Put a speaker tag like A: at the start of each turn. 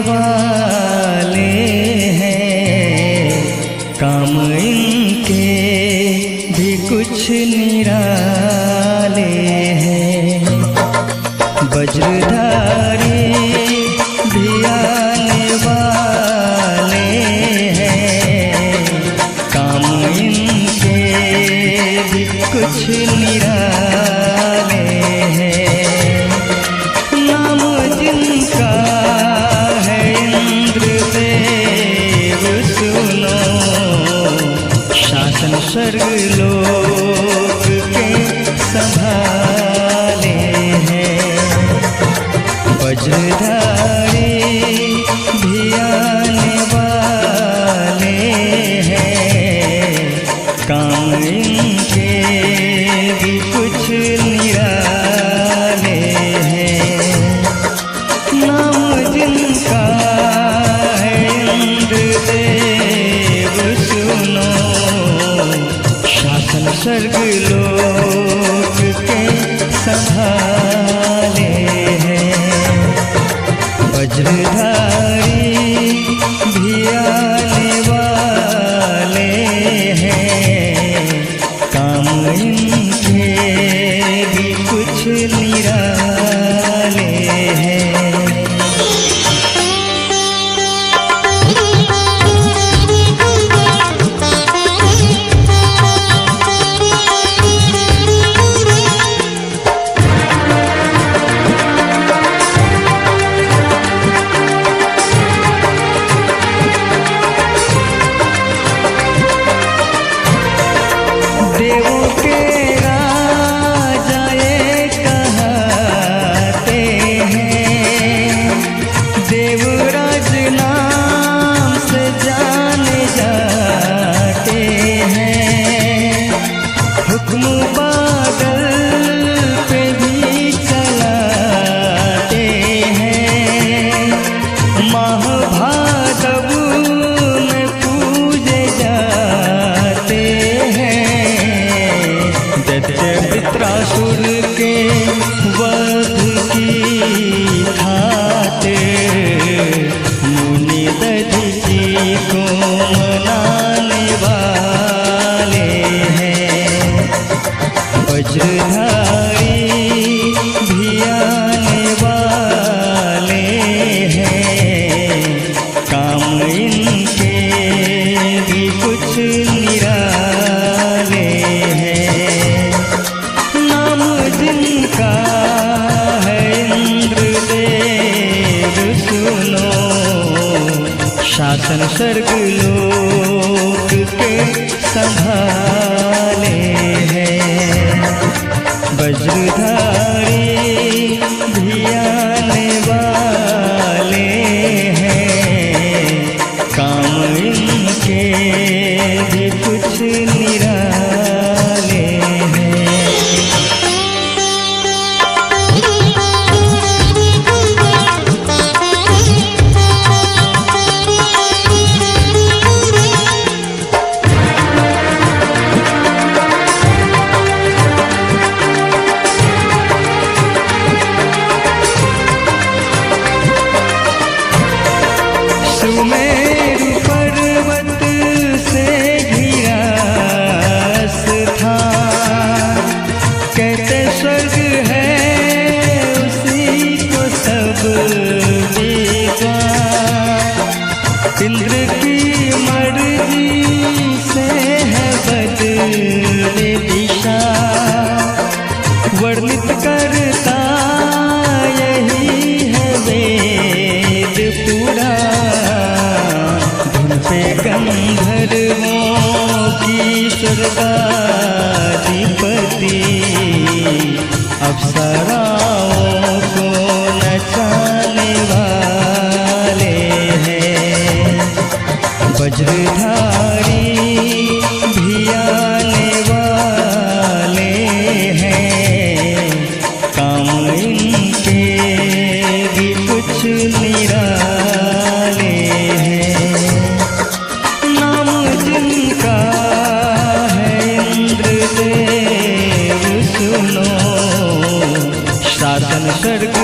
A: वाले हैं, काम इनके भी कुछ निराले हैं। वज्रधारी भी आने वाले हैं, काम इनके भी कुछ निराले हैं। नाम जिनका है इंद्रदेव सुनो, शासन स्वर्ग लोक के संभाले हैं। वज्रधारी भी आने वाले हैं, काम इनके भी कुछ निराले हैं। नाम जिनका है इंद्रदेव सुनो, शासन स्वर्ग लोक के संभाले हैं। वज्रधारी भी आने वाले हैं, काम इनके भी कुछ निराले हैं। देवों के राजा ये कहते हैं, देवराज नाम से जाने जाते हैं। हुक्म बादल पे भी चलाते हैं, महाभारत में पूजे जाते हैं। वृत्रासुर के वध की खातिर मुनि दधीचि को मनाने वाले हैं। वज्रधारी भी आने वाले हैं, काम इनके भी कुछ निराले हैं। नाम जिनका है इंद्रदेव सुनो, शासन स्वर्ग लोक के संभाले हैं। वज्रधारी भी आने वाले हैं, काम इनके भी कुछ निराले हैं। सुमेरु पर्वत से घिरा स्थान, कहते स्वर्ग है उसी को सब विद्वान। इंद्र की मर्जी से है बदले दिशा, वर्णित करता यही है वेद पुराण। धुन पे गंधर्वों की स्वर्गाधिपति, अप्सराओं को नचाने वाले हैं। वज्रधारी भी आने वाले हैं, काम इनके भी कुछ निराले हैं। नाम जिनका है इंद्रदेव सुनो, शासन स्वर्ग